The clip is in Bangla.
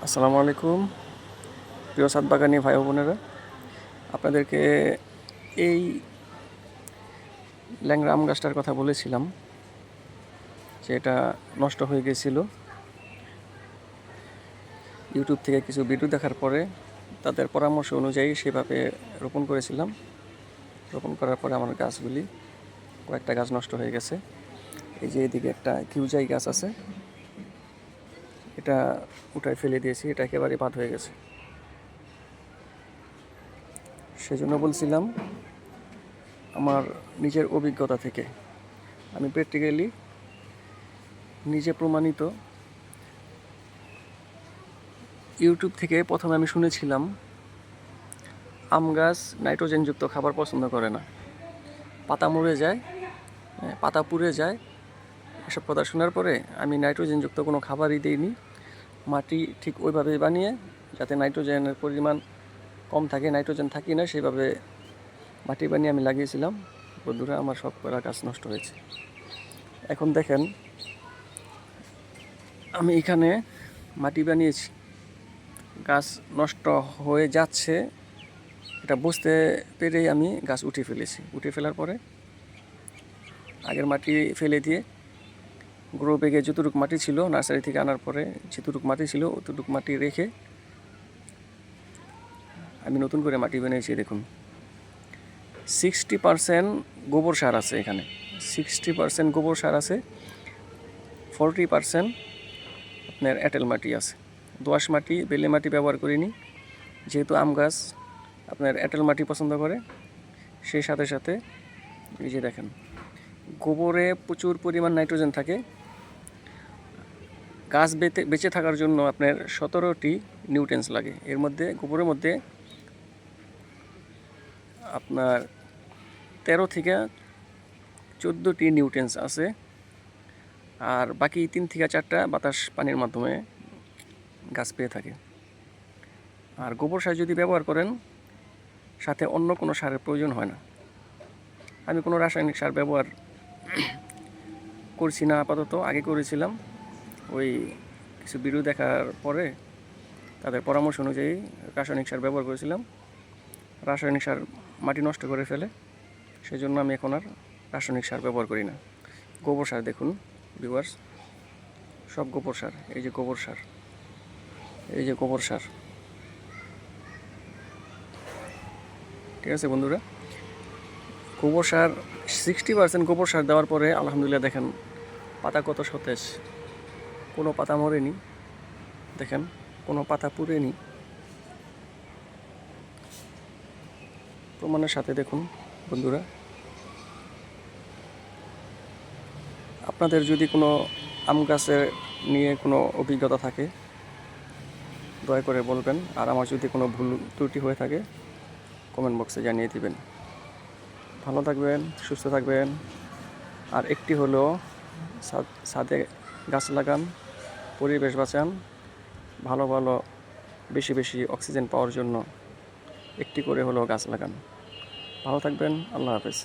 আসসালামু আলাইকুম প্রিয় ছাদ বাগানি ভাই বোনেরা, আপনাদেরকে এই ল্যাংড়া আম গাছটার কথা বলেছিলাম যে এটা নষ্ট হয়ে গেছিল। ইউটিউব থেকে কিছু ভিডিও দেখার পরে তাদের পরামর্শ অনুযায়ী সেভাবে রোপণ করেছিলাম। রোপণ করার পরে আমার গাছগুলি কয়েকটা গাছ নষ্ট হয়ে গেছে। এই যে এদিকে একটা কিউজাই গাছ আছে, এটা উঠায় ফেলে দিয়েছি, এটা একেবারে বাদ হয়ে গেছে। সেজন্য বলছিলাম আমার নিজের অভিজ্ঞতা থেকে, আমি প্র্যাকটিক্যালি নিজে প্রমাণিত। ইউটিউব থেকে প্রথমে আমি শুনেছিলাম আম গাছ নাইট্রোজেনযুক্ত খাবার পছন্দ করে না, পাতা মরে যায়, পাতা পুড়ে যায়। এসব কথা শোনার পরে আমি নাইট্রোজেনযুক্ত কোনো খাবারই দিইনি, মাটি ঠিক ওইভাবেই বানিয়ে যাতে নাইট্রোজেনের পরিমাণ কম থাকে, নাইট্রোজেন থাকি না, সেইভাবে মাটি বানিয়ে আমি লাগিয়েছিলাম। বন্ধুরা, আমার সব করা গাছ নষ্ট হয়েছে। এখন দেখেন আমি এখানে মাটি বানিয়েছি, গাছ নষ্ট হয়ে যাচ্ছে এটা বুঝতে পেরেই আমি গাছ উঠিয়ে ফেলেছি। উঠিয়ে ফেলার পরে আগের মাটি ফেলে দিয়ে গ্রো ব্যাগে যতটুকু মাটি ছিল নার্সারি থেকে আনার পরে যেটুকু মাটি ছিল অতটুকু মাটি রেখে আমি নতুন করে মাটি বানিয়েছি। দেখুন 60% গোবর সার আছে এখানে, 60% গোবর সার আছে, 40% আপনার এঁটেল মাটি আছে। দোআঁশ মাটি, বেলে মাটি ব্যবহার করিনি, যেহেতু আম গাছ আপনার এঁটেল মাটি পছন্দ করে। সেই সাথে সাথে এই যে দেখেন গোবরে প্রচুর পরিমাণ নাইট্রোজেন থাকে। গাছ বেঁচে থাকার জন্য আপনার 17টি নিউট্রিয়েন্টস লাগে। এর মধ্যে গোবরের মধ্যে আপনার 13 থেকে 14টি নিউট্রিয়েন্টস আছে, আর বাকি 3 থেকে 4টা বাতাস পানির মাধ্যমে গাছ পেয়ে থাকে। আর গোবর সার যদি ব্যবহার করেন সাথে অন্য কোনো সারের প্রয়োজন হয় না। আমি কোনো রাসায়নিক সার ব্যবহার করছি না আপাতত, আগে করেছিলাম। ওই কিছু ভিডিও দেখার পরে তাদের পরামর্শ অনুযায়ী রাসায়নিক সার ব্যবহার করেছিলাম। রাসায়নিক সার মাটি নষ্ট করে ফেলে, সেই জন্য আমি এখন আর রাসায়নিক সার ব্যবহার করি না। গোবর সার দেখুন ভিউয়ার্স, সব গোবর সার। এই যে গোবর সার, এই যে গোবর সার, ঠিক আছে বন্ধুরা। গোবর সার 60% গোবর সার দেওয়ার পরে আলহামদুলিল্লাহ দেখেন পাতা কত সতেজ, কোনো পাতা মরেনি, দেখেন কোনো পাতা পুড়েনি। প্রমাণের সাথে দেখুন বন্ধুরা। আপনাদের যদি কোনো আম গাছের নিয়ে কোনো অভিজ্ঞতা থাকে দয়া করে বলবেন, আর আমার যদি কোনো ভুল ত্রুটি হয়ে থাকে কমেন্ট বক্সে জানিয়ে দিবেন। ভালো থাকবেন, সুস্থ থাকবেন। আর একটি হলো ছাদে গাছ লাগান, পরিবেশ বাঁচান, ভালো ভালো বেশি বেশি অক্সিজেন পাওয়ার জন্য একটি করে হলো গাছ লাগান। ভালো থাকবেন, আল্লাহ হাফেজ।